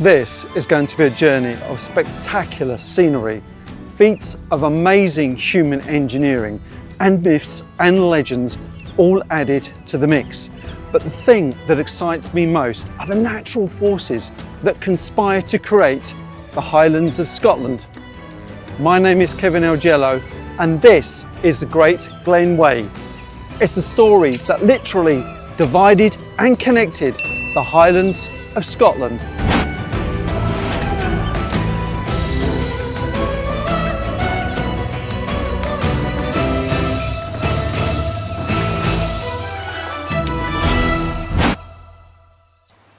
This is going to be a journey of spectacular scenery, feats of amazing human engineering, and myths and legends all added to the mix. But the thing that excites me most are the natural forces that conspire to create the Highlands of Scotland. My name is Kevin Elgello, and this is the Great Glen Way. It's a story that literally divided and connected the Highlands of Scotland.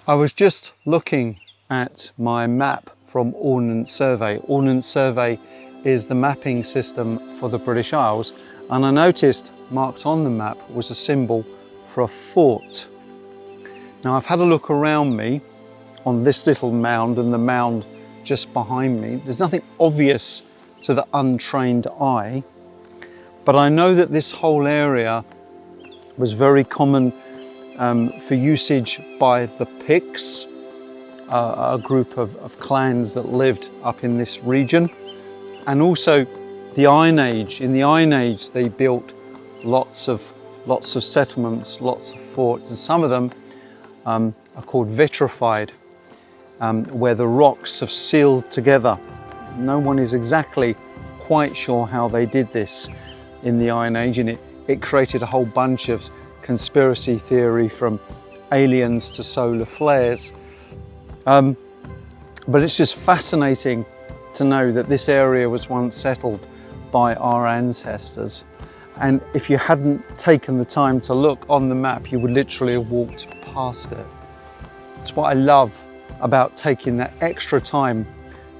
I was just looking at my map from Ordnance Survey. Ordnance Survey is the mapping system for the British Isles, and I noticed marked on the map was a symbol for a fort. Now I've had a look around me on this little mound and the mound just behind me. There's nothing obvious to the untrained eye, but I know that this whole area was very common for usage by the Picts, a group of clans that lived up in this region, and also the Iron Age. In the Iron Age they built lots of settlements, lots of forts, and some of them are called vitrified, where the rocks have sealed together. No one is exactly quite sure how they did this in the Iron Age, and it created a whole bunch of conspiracy theory, from aliens to solar flares. But it's just fascinating to know that this area was once settled by our ancestors. And if you hadn't taken the time to look on the map, you would literally have walked past it. It's what I love about taking that extra time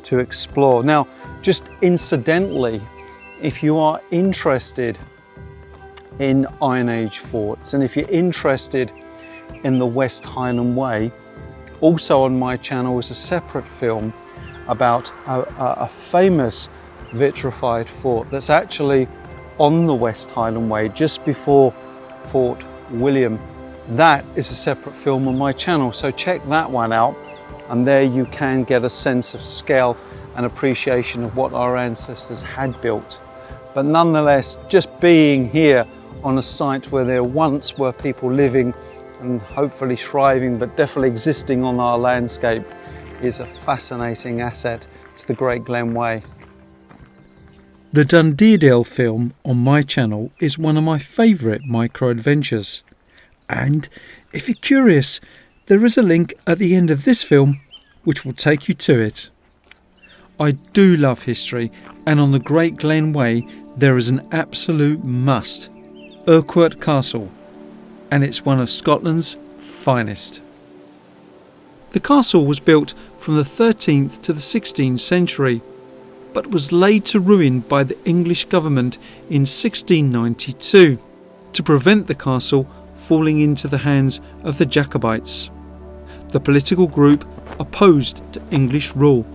to explore. Now, just incidentally, if you are interested in Iron Age forts, and if you're interested in the West Highland Way, also on my channel is a separate film about a famous vitrified fort that's actually on the West Highland Way just before Fort William. That is a separate film on my channel, so check that one out, and there you can get a sense of scale and appreciation of what our ancestors had built. But nonetheless, just being here on a site where there once were people living and hopefully thriving, but definitely existing on our landscape, is a fascinating asset to the Great Glen Way. The Dundee film on my channel is one of my favourite micro-adventures. And if you're curious, there is a link at the end of this film which will take you to it. I do love history, and on the Great Glen Way there is an absolute must: Urquhart Castle, and it's one of Scotland's finest. The castle was built from the 13th to the 16th century, but was laid to ruin by the English government in 1692 to prevent the castle falling into the hands of the Jacobites, the political group opposed to English rule.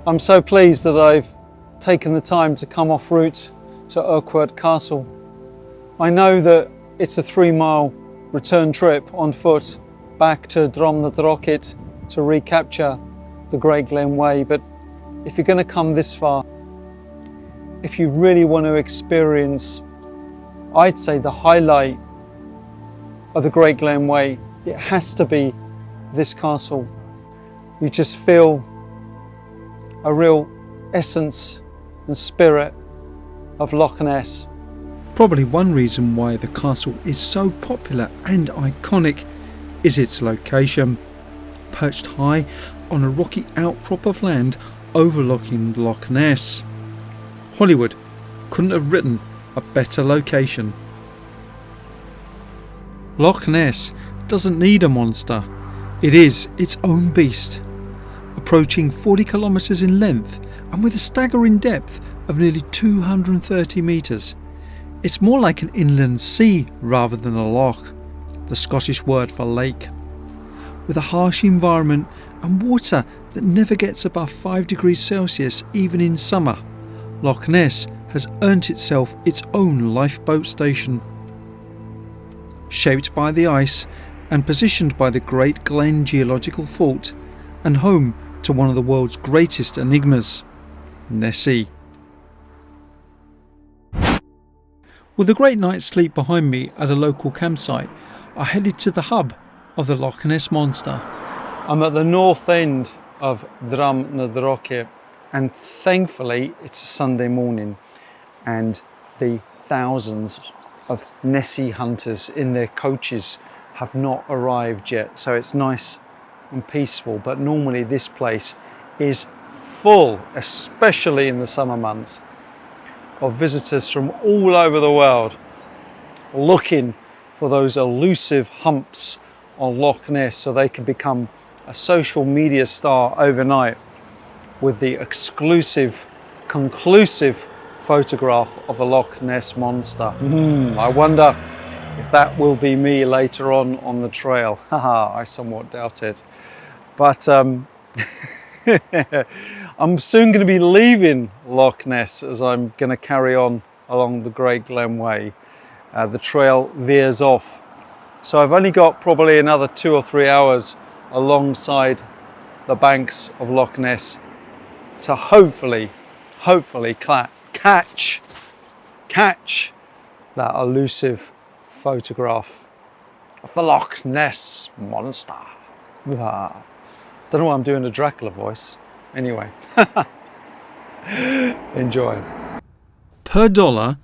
I'm so pleased that I've taken the time to come off route to Urquhart Castle. I know that it's a 3-mile return trip on foot back to Dromnadrochit to recapture the Great Glen Way, but if you're going to come this far, if you really want to experience, I'd say, the highlight of the Great Glen Way, it has to be this castle. You just feel a real essence and spirit of Loch Ness. Probably one reason why the castle is so popular and iconic is its location. Perched high on a rocky outcrop of land overlooking Loch Ness. Hollywood couldn't have written a better location. Loch Ness doesn't need a monster. It is its own beast, approaching 40 kilometres in length and with a staggering depth of nearly 230 metres. It's more like an inland sea rather than a loch, the Scottish word for lake. With a harsh environment and water that never gets above 5 degrees Celsius even in summer, Loch Ness has earned itself its own lifeboat station. Shaped by the ice and positioned by the Great Glen geological fault, and home to one of the world's greatest enigmas, Nessie. With a great night's sleep behind me at a local campsite, I headed to the hub of the Loch Ness Monster. I'm at the north end of Drum na Droche, and thankfully it's a Sunday morning and the thousands of Nessie hunters in their coaches have not arrived yet, so it's nice and peaceful. But normally this place is full, especially in the summer months, of visitors from all over the world looking for those elusive humps on Loch Ness so they can become a social media star overnight with the exclusive, conclusive photograph of the Loch Ness Monster. I wonder if that will be me later on the trail. Haha, I somewhat doubt it. But I'm soon going to be leaving Loch Ness as I'm going to carry on along the Great Glen Way. The trail veers off. So I've only got probably another 2 or 3 hours alongside the banks of Loch Ness to hopefully catch that elusive photograph of the Loch Ness Monster. Don't know why I'm doing a Dracula voice. Anyway, enjoy. Per dollar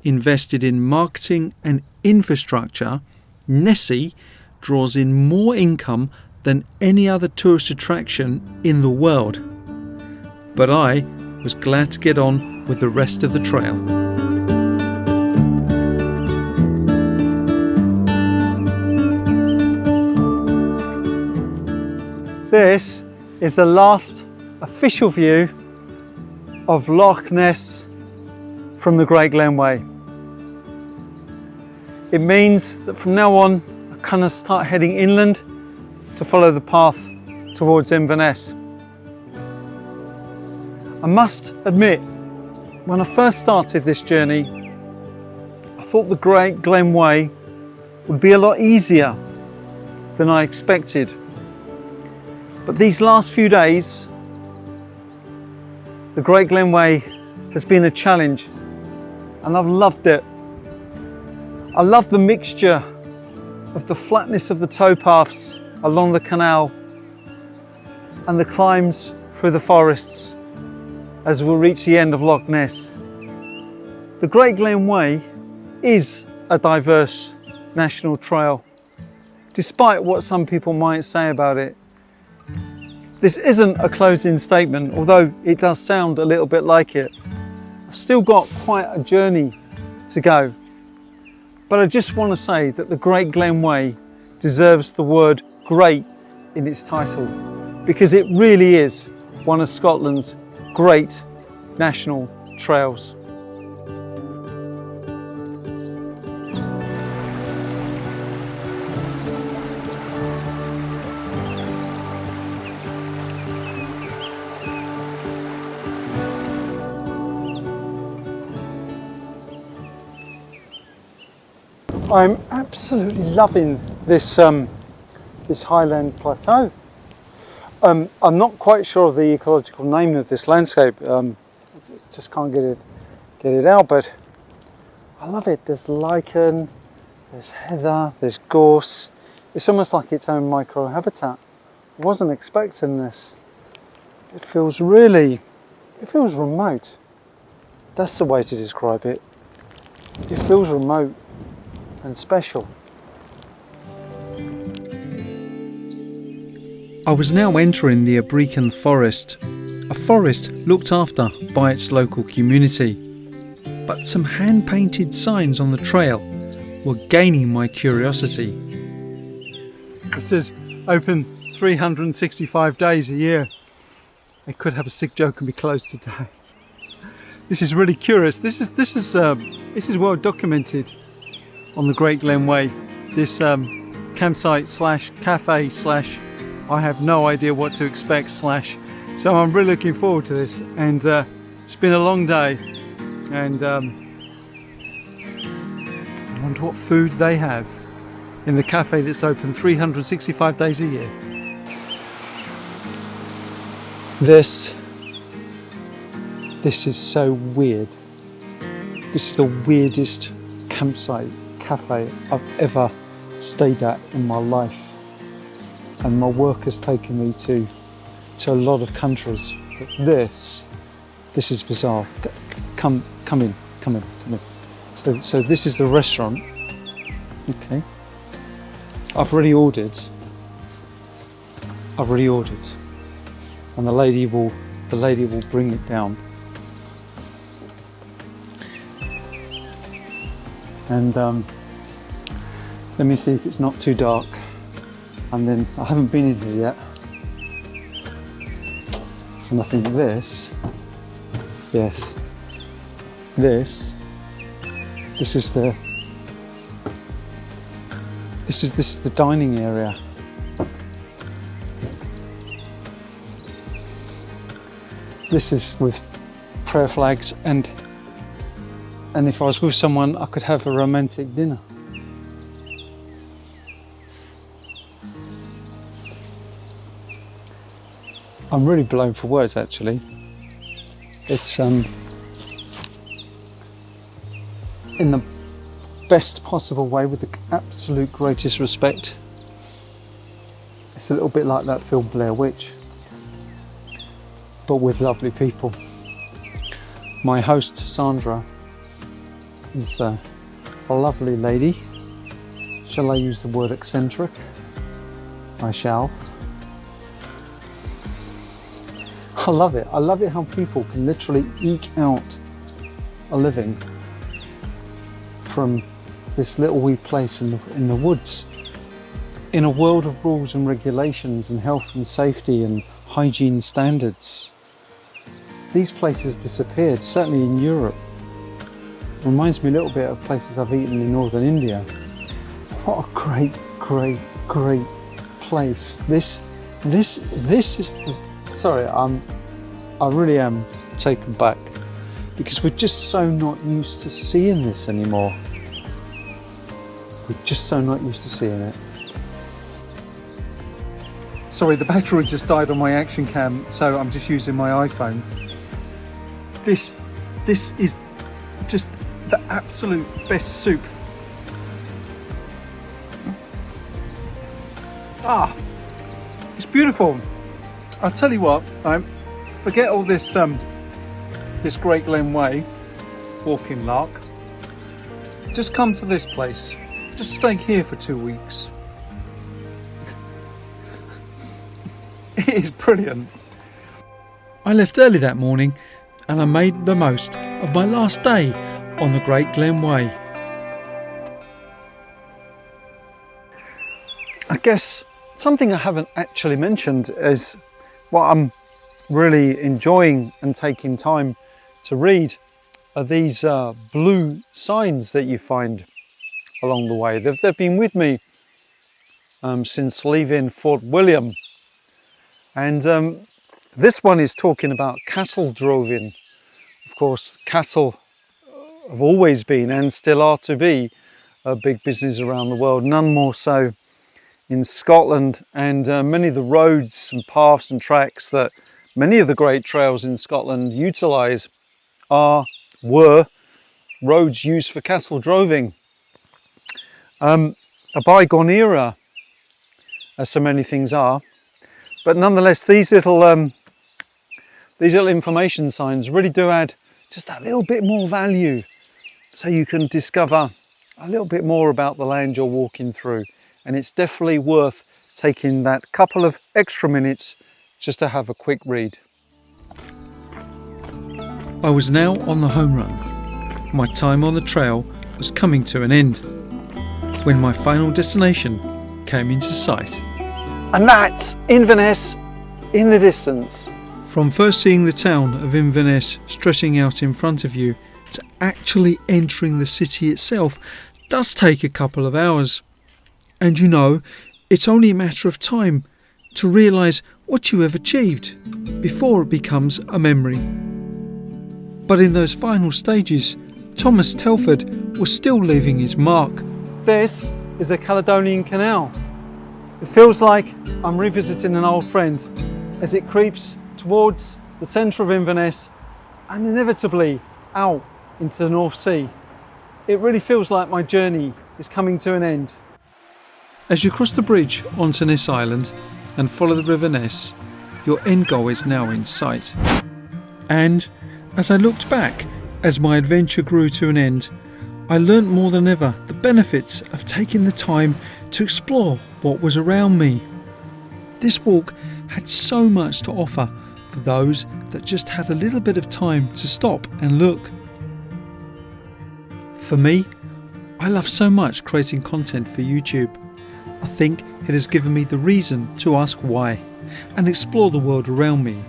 invested in marketing and infrastructure, Nessie draws in more income than any other tourist attraction in the world. But I was glad to get on with the rest of the trail. This is the last official view of Loch Ness from the Great Glen Way. It means that from now on I kind of start heading inland to follow the path towards Inverness. I must admit, when I first started this journey, I thought the Great Glen Way would be a lot easier than I expected. But these last few days, the Great Glen Way has been a challenge, and I've loved it. I love the mixture of the flatness of the towpaths along the canal and the climbs through the forests as we reach the end of Loch Ness. The Great Glen Way is a diverse national trail, despite what some people might say about it. This isn't a closing statement, although it does sound a little bit like it. I've still got quite a journey to go. But I just want to say that the Great Glen Way deserves the word great in its title, because it really is one of Scotland's great national trails. I'm absolutely loving this this highland plateau. I'm not quite sure of the ecological name of this landscape. Just can't get it out, but I love it. There's lichen, there's heather, there's gorse. It's almost like its own microhabitat. I wasn't expecting this. It feels remote. That's the way to describe it. It feels remote and special. I was now entering the Abrecan forest, a forest looked after by its local community. But some hand-painted signs on the trail were gaining my curiosity. It says open 365 days a year. They could have a sick joke and be closed today. This is really curious. This is well documented on the Great Glen Way. This campsite slash cafe slash I have no idea what to expect slash. So I'm really looking forward to this, and it's been a long day, and I wonder what food they have in the cafe that's open 365 days a year. This is so weird. This is the weirdest campsite cafe I've ever stayed at in my life, and my work has taken me to a lot of countries, but this is bizarre. Come in. So this is the restaurant. Okay, I've already ordered, and the lady will bring it down. And let me see if it's not too dark. And then I haven't been in here yet, and I think this is the dining area. This is with prayer flags, and if I was with someone, I could have a romantic dinner. I'm really blown for words, actually. It's in the best possible way, with the absolute greatest respect. It's a little bit like that film Blair Witch, but with lovely people. My host Sandra is a lovely lady. Shall I use the word eccentric? I shall. I love it. I love it how people can literally eke out a living from this little wee place in the woods, in a world of rules and regulations and health and safety and hygiene standards. These places have disappeared, certainly in Europe. Reminds me a little bit of places I've eaten in northern India. What a great place. This is, sorry, I really am taken back, because we're just so not used to seeing this anymore. We're just so not used to seeing it. Sorry, the battery just died on my action cam, so I'm just using my iPhone. This is just the absolute best soup. It's beautiful. I'll tell you what, forget all this this Great Glen way, walking Loch. Just come to this place. Just stay here for 2 weeks. It is brilliant. I left early that morning, and I made the most of my last day on the Great Glen Way. I guess something I haven't actually mentioned is what I'm really enjoying and taking time to read are these blue signs that you find along the way. They've been with me since leaving Fort William, and this one is talking about cattle droving. Of course, cattle have always been and still are to be a big business around the world, none more so in Scotland, and many of the roads and paths and tracks that many of the great trails in Scotland utilise were roads used for cattle droving. A bygone era, as so many things are, but nonetheless these little information signs really do add just that little bit more value, so you can discover a little bit more about the land you're walking through. And it's definitely worth taking that couple of extra minutes just to have a quick read. I was now on the home run. My time on the trail was coming to an end when my final destination came into sight. And that's Inverness in the distance. From first seeing the town of Inverness stretching out in front of you to actually entering the city itself does take a couple of hours. And you know, it's only a matter of time to realise what you have achieved before it becomes a memory. But in those final stages, Thomas Telford was still leaving his mark. This is the Caledonian Canal. It feels like I'm revisiting an old friend as it creeps towards the centre of Inverness and inevitably out into the North Sea. It really feels like my journey is coming to an end. As you cross the bridge onto Ness Island and follow the River Ness, your end goal is now in sight. And as I looked back as my adventure grew to an end, I learnt more than ever the benefits of taking the time to explore what was around me. This walk had so much to offer for those that just had a little bit of time to stop and look. For me, I love so much creating content for YouTube. I think it has given me the reason to ask why and explore the world around me,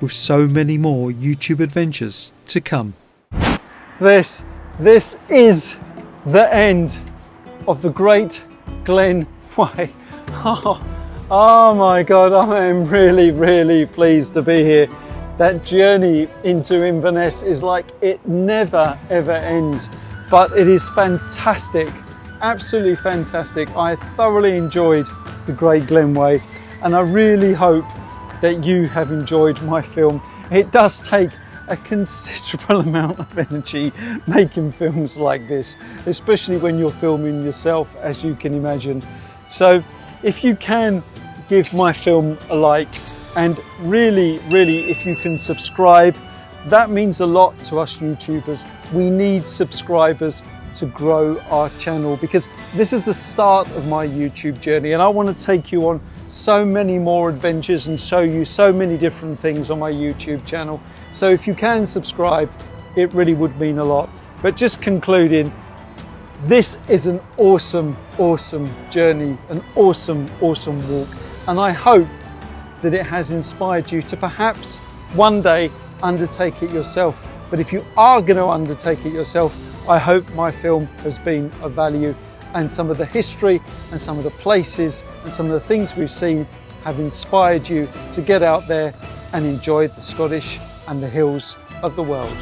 with so many more YouTube adventures to come. This is the end of the Great Glen Way. Oh my God, I am really pleased to be here. That journey into Inverness is like it never ever ends, but it is fantastic, absolutely fantastic. I thoroughly enjoyed the Great Glen Way, and I really hope that you have enjoyed my film. It does take a considerable amount of energy making films like this, especially when you're filming yourself, as you can imagine. So if you can give my film a like, and really if you can subscribe, that means a lot to us YouTubers. We need subscribers to grow our channel, because this is the start of my YouTube journey and I want to take you on so many more adventures and show you so many different things on my YouTube channel. So if you can subscribe, it really would mean a lot. But just concluding, this is an awesome journey, an awesome walk, and I hope that it has inspired you to perhaps one day undertake it yourself. But if you are going to undertake it yourself, I hope my film has been of value, and some of the history and some of the places and some of the things we've seen have inspired you to get out there and enjoy the Scottish and the hills of the world.